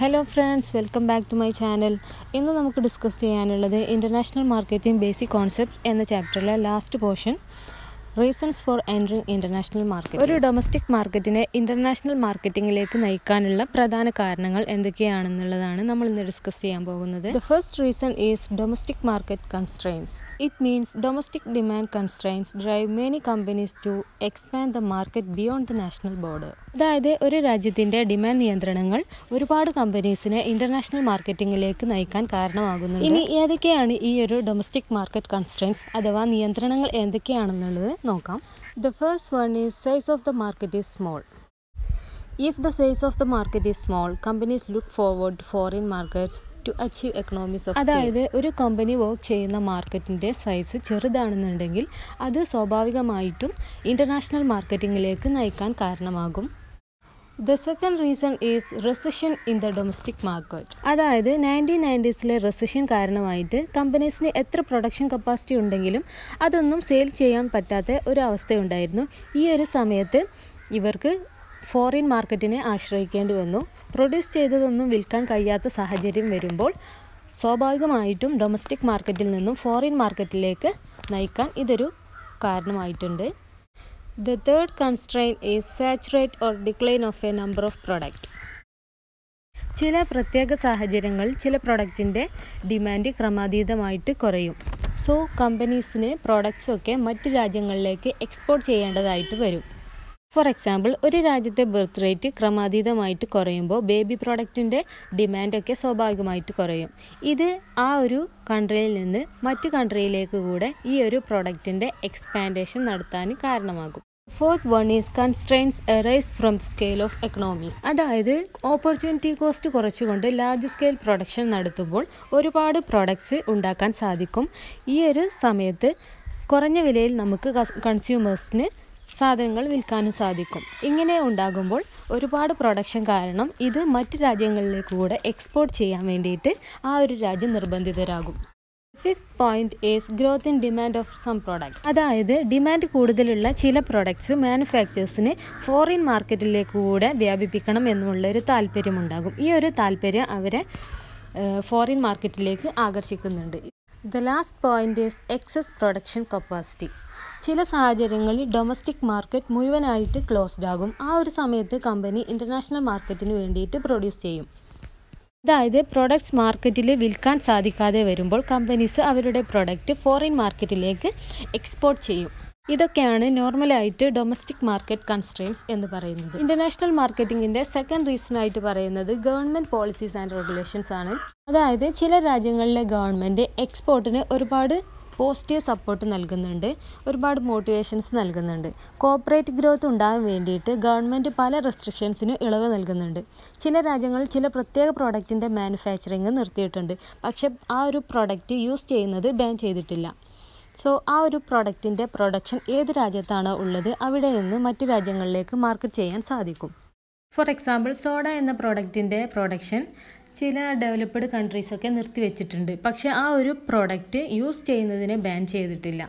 Hello friends, welcome back to my channel. ഇന്ന് നമുക്ക് discuss ചെയ്യാനുള്ളത് ഇന്റർനാഷണൽ മാർക്കറ്റിംഗ് ബേസിക് കോൺസെപ്റ്റ്സ് എന്ന ചാപ്റ്ററിലെ last portion reasons for entering international market. ഒരു domestic മാർക്കറ്റിനെ ഇന്റർനാഷണൽ മാർക്കറ്റിംഗിലേക്ക് നയിക്കാനുള്ള പ്രധാന കാരണങ്ങൾ എന്തൊക്കെയാണെന്നുള്ളതാണ് നമ്മൾ ഇന്ന് ഡിസ്കസ് ചെയ്യാൻ പോകുന്നത്. The first reason is domestic market constraints. It means domestic demand constraints drive many companies to expand the market beyond the national border. അതായത് ഒരു രാജ്യത്തിന്റെ ഡിമാൻഡ് നിയന്ത്രണങ്ങൾ ഒരുപാട് കമ്പനീസിനെ ഇന്റർനാഷണൽ മാർക്കറ്റിംഗിലേക്ക് നയിക്കാൻ കാരണമാകുന്നുണ്ട്. ഇനി ഏതൊക്കെയാണ് ഈ ഒരു ഡൊമസ്റ്റിക് മാർക്കറ്റ് കൺസ്ട്രെയിൻസ് അഥവാ നിയന്ത്രണങ്ങൾ എന്തൊക്കെയാണെന്നുള്ളത് നോക്കാം. The first one is size of the market is small. If the size of the market is small, companies look forward to foreign markets to achieve economies of scale. അതായത് ഒരു company work ചെയ്യുന്ന മാർക്കറ്റിന്റെ size ചെറുതാണെന്നുണ്ടെങ്കിൽ അത് സ്വാഭാവികമായിട്ടും international മാർക്കറ്റിംഗിലേക്ക് നയിക്കാൻ കാരണമാകും. The second reason is recession in the domestic market. അതായത് 1990s recession കാരണമായിട്ട് കമ്പനീസിന് എത്ര പ്രൊഡക്ഷൻ കപ്പാസിറ്റി ഉണ്ടെങ്കിലും അതൊന്നും സെയിൽ ചെയ്യാൻ പറ്റാത്ത ഒരു അവസ്ഥയുണ്ടായിരുന്നു. ഈ ഒരു സമയത്ത് ഇവർക്ക് ഫോറിൻ മാർക്കറ്റിനെ ആശ്രയിക്കേണ്ടി വന്നു. പ്രൊഡ്യൂസ് ചെയ്തതൊന്നും വിൽക്കാൻ കഴിയാത്ത സാഹചര്യം വരുമ്പോൾ സ്വാഭാവികമായിട്ടും ഡൊമസ്റ്റിക് മാർക്കറ്റിൽ നിന്നും ഫോറിൻ മാർക്കറ്റിലേക്ക് നയിക്കാൻ ഇതൊരു കാരണമായിട്ടുണ്ട്. The third constraint is saturate or decline of a number of products. ചില പ്രത്യേക സാഹചര്യങ്ങളിൽ ചില പ്രൊഡക്റ്റിൻ്റെ ഡിമാൻഡ് ക്രമാതീതമായിട്ട് കുറയും. സോ കമ്പനീസിന് പ്രോഡക്റ്റ്സ് ഒക്കെ മറ്റ് രാജ്യങ്ങളിലേക്ക് എക്സ്പോർട്ട് ചെയ്യേണ്ടതായിട്ട് വരും. ഫോർ എക്സാമ്പിൾ, ഒരു രാജ്യത്തെ ബർത്ത് റേറ്റ് ക്രമാതീതമായിട്ട് കുറയുമ്പോൾ ബേബി പ്രോഡക്റ്റിൻ്റെ ഡിമാൻഡൊക്കെ സ്വാഭാവികമായിട്ട് കുറയും. ഇത് ആ ഒരു കൺട്രിയിൽ നിന്ന് മറ്റു കൺട്രിയിലേക്ക് കൂടെ ഈ ഒരു പ്രോഡക്റ്റിൻ്റെ എക്സ്പാൻഡേഷൻ നടത്താൻ കാരണമാകും. Fourth one is constraints arise from the scale of economies. അതായത് ഓപ്പർച്യൂണിറ്റി കോസ്റ്റ് കുറച്ചുകൊണ്ട് ലാർജ് സ്കെയിൽ പ്രൊഡക്ഷൻ നടത്തുമ്പോൾ ഒരുപാട് പ്രോഡക്ട്സ് ഉണ്ടാക്കാൻ സാധിക്കും. ഈ ഒരു സമയത്ത് കുറഞ്ഞ വിലയിൽ നമുക്ക് കൺസ്യൂമേഴ്സിന് സാധനങ്ങൾ വിൽക്കാനും സാധിക്കും. ഇങ്ങനെ ഉണ്ടാകുമ്പോൾ ഒരുപാട് പ്രൊഡക്ഷൻ കാരണം ഇത് മറ്റ് രാജ്യങ്ങളിലേക്ക് കൂടെ എക്സ്പോർട്ട് ചെയ്യാൻ വേണ്ടിയിട്ട് ആ ഒരു രാജ്യം നിർബന്ധിതരാകും. Fifth point is growth in demand of some products. അതായത് ഡിമാൻഡ് കൂടുതലുള്ള ചില പ്രൊഡക്ട്സ് മാനുഫാക്ചേഴ്സിന് ഫോറിൻ മാർക്കറ്റിലേക്ക് കൂടെ വ്യാപിപ്പിക്കണം എന്നുള്ളൊരു താല്പര്യമുണ്ടാകും. ഈ ഒരു താല്പര്യം അവരെ ഫോറിൻ മാർക്കറ്റിലേക്ക് ആകർഷിക്കുന്നുണ്ട്. The last point is excess production capacity. ചില സാഹചര്യങ്ങളിൽ ഡൊമസ്റ്റിക് മാർക്കറ്റ് മുഴുവനായിട്ട് ക്ലോസ്ഡ് ആകും. ആ ഒരു സമയത്ത് കമ്പനി ഇൻ്റർനാഷണൽ മാർക്കറ്റിന് വേണ്ടിയിട്ട് പ്രൊഡ്യൂസ് ചെയ്യും. അതായത് പ്രൊഡക്ട്സ് മാർക്കറ്റിൽ വിൽക്കാൻ സാധിക്കാതെ വരുമ്പോൾ കമ്പനീസ് അവരുടെ പ്രൊഡക്റ്റ് ഫോറിൻ മാർക്കറ്റിലേക്ക് എക്സ്പോർട്ട് ചെയ്യും. ഇതൊക്കെയാണ് നോർമലായിട്ട് ഡൊമസ്റ്റിക് മാർക്കറ്റ് കൺസ്ട്രെയിൻസ് എന്ന് പറയുന്നത്. ഇന്റർനാഷണൽ മാർക്കറ്റിംഗിൻ്റെ സെക്കൻഡ് റീസൺ ആയിട്ട് പറയുന്നത് ഗവൺമെൻറ് പോളിസീസ് ആൻഡ് റെഗുലേഷൻസ് ആണ്. അതായത് ചില രാജ്യങ്ങളിലെ ഗവൺമെൻറ് എക്സ്പോർട്ടിന് ഒരുപാട് പോസിറ്റീവ് സപ്പോർട്ട് നൽകുന്നുണ്ട്, ഒരുപാട് മോട്ടിവേഷൻസ് നൽകുന്നുണ്ട്. കോർപ്പറേറ്റ് ഗ്രോത്ത് ഉണ്ടാകാൻ വേണ്ടിയിട്ട് ഗവൺമെൻറ് പല റെസ്ട്രിക്ഷൻസിനും ഇളവ് നൽകുന്നുണ്ട്. ചില രാജ്യങ്ങളിൽ ചില പ്രത്യേക പ്രോഡക്റ്റിൻ്റെ മാനുഫാക്ചറിങ് നിർത്തിയിട്ടുണ്ട്, പക്ഷെ ആ ഒരു പ്രോഡക്റ്റ് യൂസ് ചെയ്യുന്നത് ബാൻ ചെയ്തിട്ടില്ല. സോ ആ ഒരു പ്രോഡക്റ്റിൻ്റെ പ്രൊഡക്ഷൻ ഏത് രാജ്യത്താണോ ഉള്ളത് അവിടെ നിന്ന് മറ്റ് രാജ്യങ്ങളിലേക്ക് മാർക്കറ്റ് ചെയ്യാൻ സാധിക്കും. ഫോർ എക്സാമ്പിൾ, സോഡ എന്ന പ്രോഡക്റ്റിൻ്റെ പ്രൊഡക്ഷൻ ചില ഡെവലപ്ഡ് കൺട്രീസൊക്കെ നിർത്തിവെച്ചിട്ടുണ്ട്, പക്ഷേ ആ ഒരു പ്രോഡക്റ്റ് യൂസ് ചെയ്യുന്നതിനെ ബാൻ ചെയ്തിട്ടില്ല.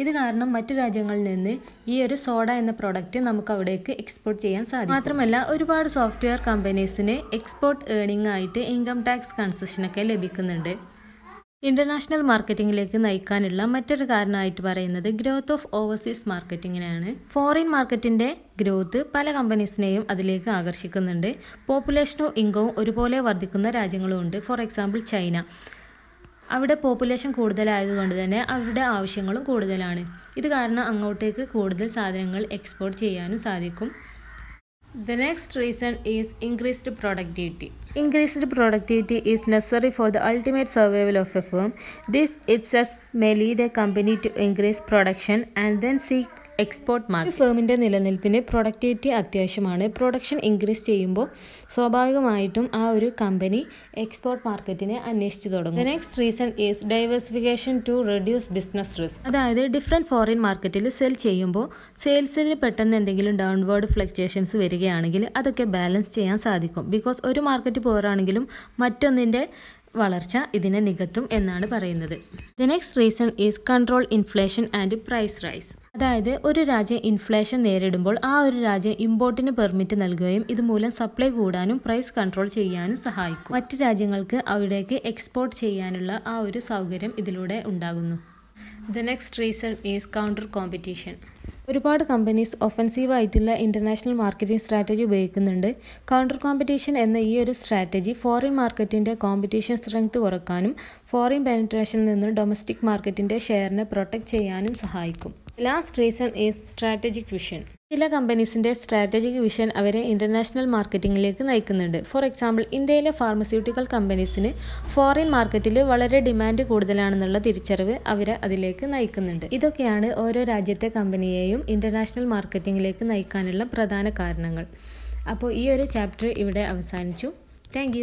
ഇത് കാരണം മറ്റു രാജ്യങ്ങളിൽ നിന്ന് ഈ ഒരു സോഡ എന്ന പ്രോഡക്റ്റ് നമുക്ക് അവിടേക്ക് എക്സ്പോർട്ട് ചെയ്യാൻ സാധിക്കും. മാത്രമല്ല ഒരുപാട് സോഫ്റ്റ്വെയർ കമ്പനീസിന് എക്സ്പോർട്ട് ഏണിംഗ് ആയിട്ട് ഇൻകം ടാക്സ് കൺസെഷനൊക്കെ ലഭിക്കുന്നുണ്ട്. ഇന്റർനാഷണൽ മാർക്കറ്റിംഗിലേക്ക് നയിക്കാനുള്ള മറ്റൊരു കാരണമായിട്ട് പറയുന്നത് ഗ്രോത്ത് ഓഫ് ഓവർസീസ് മാർക്കറ്റിങ്ങിനാണ്. ഫോറിൻ മാർക്കറ്റിൻ്റെ ഗ്രോത്ത് പല കമ്പനീസിനെയും അതിലേക്ക് ആകർഷിക്കുന്നുണ്ട്. പോപ്പുലേഷനും ഇൻകവും ഒരുപോലെ വർദ്ധിക്കുന്ന രാജ്യങ്ങളും ഉണ്ട്. For example China. അവിടെ പോപ്പുലേഷൻ കൂടുതലായതുകൊണ്ട് തന്നെ അവരുടെ ആവശ്യങ്ങളും കൂടുതലാണ്. ഇത് കാരണം അങ്ങോട്ടേക്ക് കൂടുതൽ സാധനങ്ങൾ എക്സ്പോർട്ട് ചെയ്യാനും സാധിക്കും. The next reason is increased productivity. Increased productivity is necessary for the ultimate survival of a firm. This itself may lead a company to increase production and then seek export market. ഫേമിൻ്റെ നിലനിൽപ്പിന് productivity അത്യാവശ്യമാണ്. Production increase ചെയ്യുമ്പോൾ സ്വാഭാവികമായിട്ടും ആ ഒരു company export മാർക്കറ്റിനെ അന്വേഷിച്ചു തുടങ്ങും. The next reason is diversification to reduce business risk. അതായത് ഡിഫറെൻറ്റ് ഫോറിൻ മാർക്കറ്റിൽ സെൽ ചെയ്യുമ്പോൾ സെയിൽസിൽ പെട്ടെന്ന് എന്തെങ്കിലും ഡൗൺവേർഡ് ഫ്ലക്ച്വേഷൻസ് വരികയാണെങ്കിൽ അതൊക്കെ ബാലൻസ് ചെയ്യാൻ സാധിക്കും. ബിക്കോസ് ഒരു മാർക്കറ്റ് പോരാണെങ്കിലും മറ്റൊന്നിൻ്റെ വളർച്ച ഇതിനെ നികത്തും എന്നാണ് പറയുന്നത്. The next reason is control inflation and price rise. അതായത് ഒരു രാജ്യം ഇൻഫ്ലേഷൻ നേരിടുമ്പോൾ ആ ഒരു രാജ്യം ഇമ്പോർട്ടിന് പെർമിറ്റ് നൽകുകയും ഇതുമൂലം സപ്ലൈ കൂടാനും പ്രൈസ് കൺട്രോൾ ചെയ്യാനും സഹായിക്കും. മറ്റ് രാജ്യങ്ങൾക്ക് അവിടേക്ക് എക്സ്പോർട്ട് ചെയ്യാനുള്ള ആ ഒരു സൗകര്യം ഇതിലൂടെ ഉണ്ടാകുന്നു. The next reason is counter competition. ഒരുപാട് കമ്പനീസ് ഒഫൻസീവായിട്ടുള്ള ഇൻ്റർനാഷണൽ മാർക്കറ്റിംഗ് സ്ട്രാറ്റജി ഉപയോഗിക്കുന്നുണ്ട്. കൗണ്ടർ കോമ്പറ്റീഷൻ എന്ന ഈ ഒരു സ്ട്രാറ്റജി ഫോറിൻ മാർക്കറ്റിൻ്റെ കോമ്പറ്റീഷൻ സ്ട്രെങ്ത് കുറക്കാനും ഫോറിൻ പെനിട്രേഷനിൽ നിന്നും ഡൊമസ്റ്റിക് മാർക്കറ്റിൻ്റെ ഷെയറിനെ പ്രൊട്ടക്റ്റ് ചെയ്യാനും സഹായിക്കും. Last reason is strategic vision. ചില കമ്പനീസിൻ്റെ സ്ട്രാറ്റജിക് വിഷൻ അവരെ ഇൻ്റർനാഷണൽ മാർക്കറ്റിങ്ങിലേക്ക് നയിക്കുന്നുണ്ട്. ഫോർ എക്സാമ്പിൾ, ഇന്ത്യയിലെ ഫാർമസ്യൂട്ടിക്കൽ കമ്പനീസിന് ഫോറിൻ മാർക്കറ്റിൽ വളരെ ഡിമാൻഡ് കൂടുതലാണെന്നുള്ള തിരിച്ചറിവ് അവരെ അതിലേക്ക് നയിക്കുന്നുണ്ട്. ഇതൊക്കെയാണ് ഓരോ രാജ്യത്തെ കമ്പനിയെയും ഇൻ്റർനാഷണൽ മാർക്കറ്റിങ്ങിലേക്ക് നയിക്കാനുള്ള പ്രധാന കാരണങ്ങൾ. അപ്പോൾ ഈ ഒരു ചാപ്റ്റർ ഇവിടെ അവസാനിച്ചു. താങ്ക്